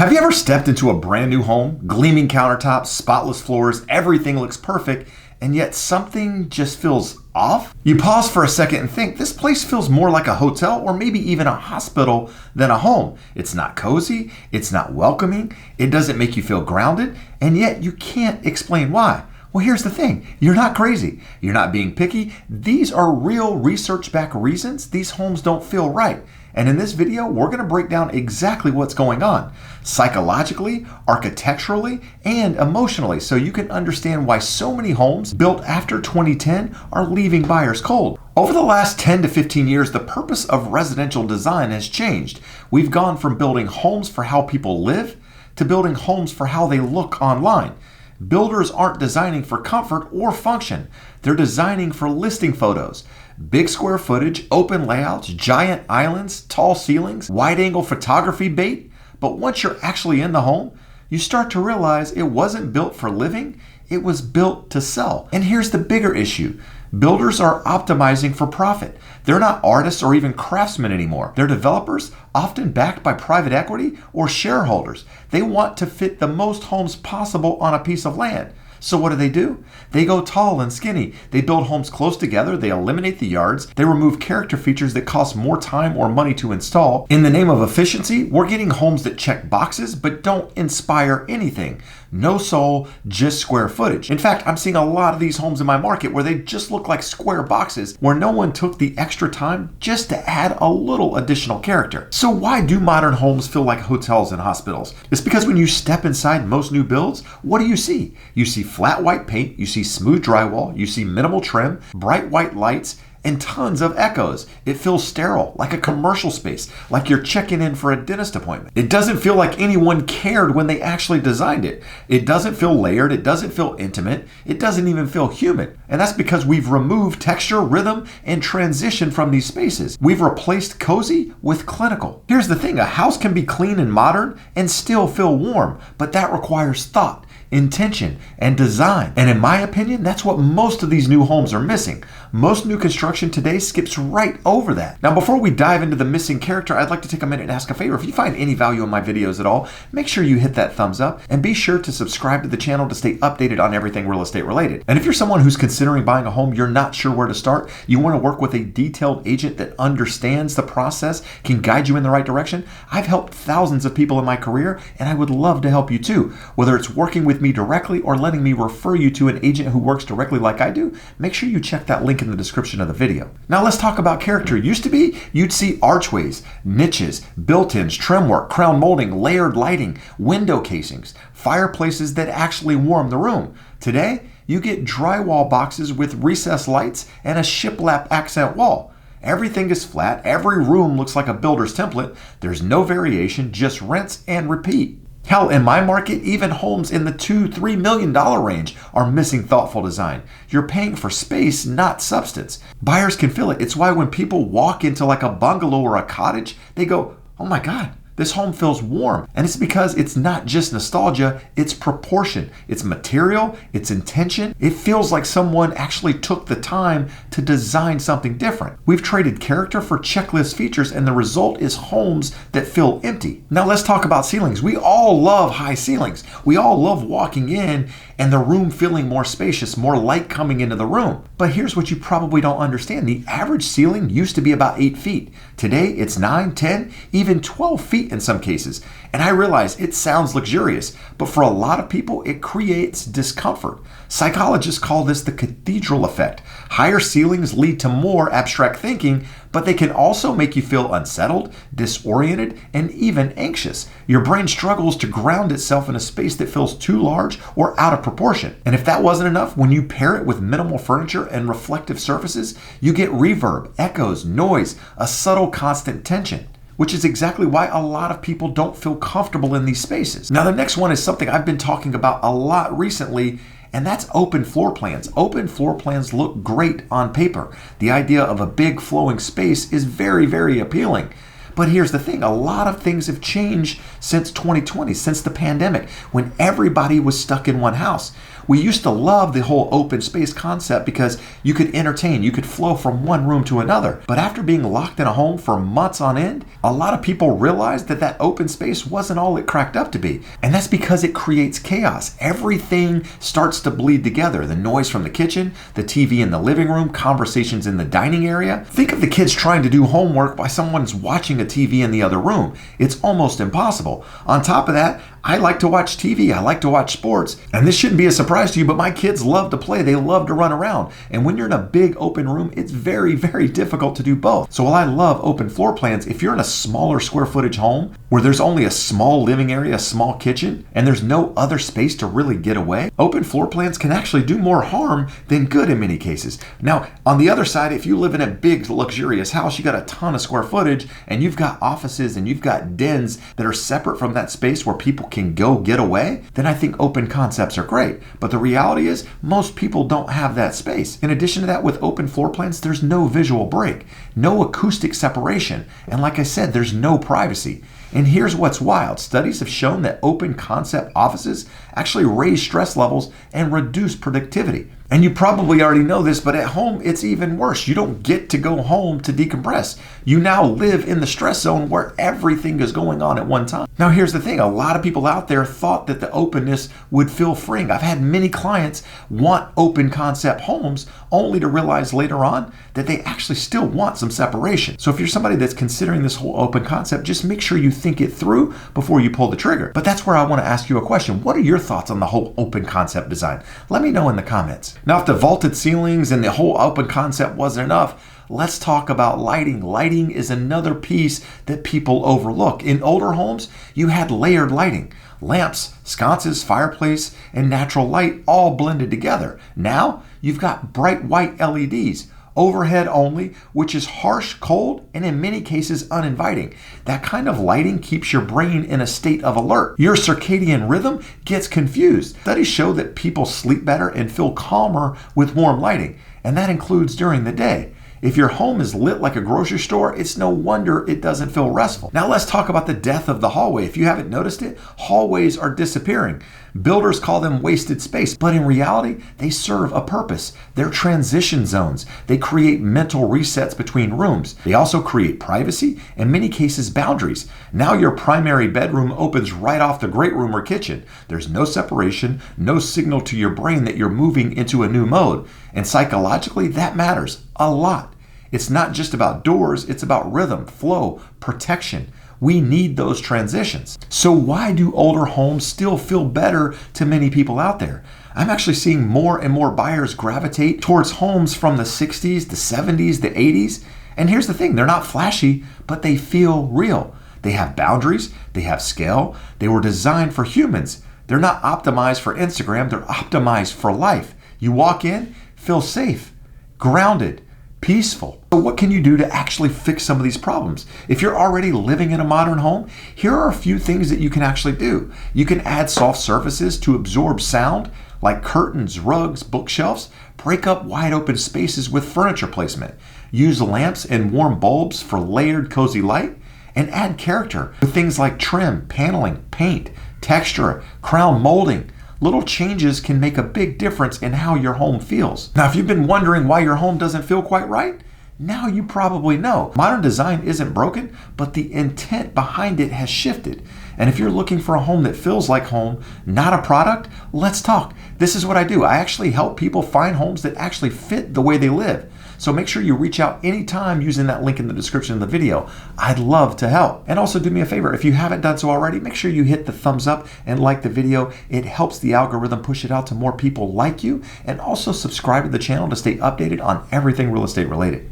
Have you ever stepped into a brand new home, gleaming countertops, spotless floors, everything looks perfect, and yet something just feels off? You pause for a second and think, this place feels more like a hotel or maybe even a hospital than a home. It's not cozy, it's not welcoming, it doesn't make you feel grounded, and yet you can't explain why. Well, here's the thing. You're not crazy. You're not being picky. These are real research-backed reasons these homes don't feel right. And in this video, we're going to break down exactly what's going on, psychologically, architecturally, and emotionally, so you can understand why so many homes built after 2010 are leaving buyers cold. Over the last 10 to 15 years, the purpose of residential design has changed. We've gone from building homes for how people live to building homes for how they look online. Builders aren't designing for comfort or function. They're designing for listing photos. Big square footage, open layouts, giant islands, tall ceilings, wide-angle photography bait. But once you're actually in the home, you start to realize it wasn't built for living, it was built to sell. And here's the bigger issue. Builders are optimizing for profit. They're not artists or even craftsmen anymore. They're developers, often backed by private equity or shareholders. They want to fit the most homes possible on a piece of land. So what do? They go tall and skinny. They build homes close together. They eliminate the yards. They remove character features that cost more time or money to install. In the name of efficiency, we're getting homes that check boxes but don't inspire anything. No soul, just square footage. In fact, I'm seeing a lot of these homes in my market where they just look like square boxes where no one took the extra time just to add a little additional character. So why do modern homes feel like hotels and hospitals? It's because when you step inside most new builds, what do? You see flat white paint, you see smooth drywall, you see minimal trim, bright white lights, and tons of echoes. It feels sterile, like a commercial space, like you're checking in for a dentist appointment. It doesn't feel like anyone cared when they actually designed it. It doesn't feel layered, it doesn't feel intimate, it doesn't even feel human. And that's because we've removed texture, rhythm, and transition from these spaces. We've replaced cozy with clinical. Here's the thing, a house can be clean and modern and still feel warm, but that requires thought, intention, and design. And in my opinion, that's what most of these new homes are missing. Most new construction today skips right over that. Now, before we dive into the missing character, I'd like to take a minute and ask a favor. If you find any value in my videos at all, make sure you hit that thumbs up and be sure to subscribe to the channel to stay updated on everything real estate related. And if you're someone who's considering buying a home, you're not sure where to start, you want to work with a detailed agent that understands the process, can guide you in the right direction, I've helped thousands of people in my career, and I would love to help you too. Whether it's working with me directly or letting me refer you to an agent who works directly like I do, make sure you check that link in the description of the video. Now let's talk about character. It used to be you'd see archways, niches, built-ins, trim work, crown molding, layered lighting, window casings, fireplaces that actually warm the room. Today, you get drywall boxes with recessed lights and a shiplap accent wall. Everything is flat, every room looks like a builder's template, there's no variation, just rinse and repeat. Hell, in my market, even homes in the $2-3 million range are missing thoughtful design. You're paying for space, not substance. Buyers can feel it. It's why when people walk into like a bungalow or a cottage, they go, oh my God, this home feels warm. And it's because it's not just nostalgia, it's proportion, it's material, it's intention. It feels like someone actually took the time to design something different. We've traded character for checklist features and the result is homes that feel empty. Now let's talk about ceilings. We all love high ceilings. We all love walking in and the room feeling more spacious, more light coming into the room. But here's what you probably don't understand. The average ceiling used to be about 8 feet. Today it's 9, 10, even 12 feet in some cases. And I realize it sounds luxurious, but for a lot of people, it creates discomfort. Psychologists call this the cathedral effect. Higher ceilings lead to more abstract thinking, but they can also make you feel unsettled, disoriented, and even anxious. Your brain struggles to ground itself in a space that feels too large or out of proportion. And if that wasn't enough, when you pair it with minimal furniture and reflective surfaces, you get reverb, echoes, noise, a subtle constant tension, which is exactly why a lot of people don't feel comfortable in these spaces. Now, the next one is something I've been talking about a lot recently, and that's open floor plans. Open floor plans look great on paper. The idea of a big flowing space is very, very appealing. But here's the thing, a lot of things have changed since 2020, since the pandemic, when everybody was stuck in one house. We used to love the whole open space concept because you could entertain, you could flow from one room to another. But after being locked in a home for months on end, a lot of people realized that that open space wasn't all it cracked up to be. And that's because it creates chaos. Everything starts to bleed together. The noise from the kitchen, the TV in the living room, conversations in the dining area. Think of the kids trying to do homework while someone's watching a TV in the other room. It's almost impossible. On top of that, I like to watch TV, I like to watch sports, and this shouldn't be a surprise to you, but my kids love to play, they love to run around. And when you're in a big open room, it's very, very difficult to do both. So while I love open floor plans, if you're in a smaller square footage home where there's only a small living area, a small kitchen, and there's no other space to really get away, open floor plans can actually do more harm than good in many cases. Now, on the other side, if you live in a big, luxurious house, you got a ton of square footage, and you've got offices and you've got dens that are separate from that space where people can go get away, then I think open concepts are great. But the reality is most people don't have that space. In addition to that, with open floor plans, there's no visual break, no acoustic separation, and like I said, there's no privacy. And here's what's wild. Studies have shown that open concept offices actually raise stress levels and reduce productivity. And you probably already know this, but at home, it's even worse. You don't get to go home to decompress. You now live in the stress zone where everything is going on at one time. Now, here's the thing. A lot of people out there thought that the openness would feel freeing. I've had many clients want open concept homes only to realize later on that they actually still want some separation. So if you're somebody that's considering this whole open concept, just make sure you think it through before you pull the trigger. But that's where I want to ask you a question. What are your thoughts on the whole open concept design? Let me know in the comments. Now, if the vaulted ceilings and the whole open concept wasn't enough, let's talk about lighting. Lighting is another piece that people overlook. In older homes, you had layered lighting. Lamps, sconces, fireplace, and natural light all blended together. Now, you've got bright white LEDs. Overhead only, which is harsh, cold, and in many cases uninviting. That kind of lighting keeps your brain in a state of alert. Your circadian rhythm gets confused. Studies show that people sleep better and feel calmer with warm lighting, and that includes during the day. If your home is lit like a grocery store, it's no wonder it doesn't feel restful. Now let's talk about the death of the hallway. If you haven't noticed it, hallways are disappearing. Builders call them wasted space, but in reality, they serve a purpose. They're transition zones. They create mental resets between rooms. They also create privacy, and in many cases, boundaries. Now your primary bedroom opens right off the great room or kitchen. There's no separation, no signal to your brain that you're moving into a new mode. And psychologically, that matters a lot. It's not just about doors, it's about rhythm, flow, protection. We need those transitions. So why do older homes still feel better to many people out there? I'm actually seeing more and more buyers gravitate towards homes from the 60s, the 70s, the 80s. And here's the thing, they're not flashy, but they feel real. They have boundaries, they have scale, they were designed for humans. They're not optimized for Instagram, they're optimized for life. You walk in, feel safe, grounded, peaceful. So what can you do to actually fix some of these problems? If you're already living in a modern home, here are a few things that you can actually do. You can add soft surfaces to absorb sound, like curtains, rugs, bookshelves. Break up wide open spaces with furniture placement. Use lamps and warm bulbs for layered, cozy light. And add character with things like trim, paneling, paint, texture, crown molding. Little changes can make a big difference in how your home feels. Now, if you've been wondering why your home doesn't feel quite right, now you probably know. Modern design isn't broken, but the intent behind it has shifted. And if you're looking for a home that feels like home, not a product, let's talk. This is what I do. I actually help people find homes that actually fit the way they live. So make sure you reach out anytime using that link in the description of the video. I'd love to help. And also do me a favor, if you haven't done so already, make sure you hit the thumbs up and like the video. It helps the algorithm push it out to more people like you. And also subscribe to the channel to stay updated on everything real estate related.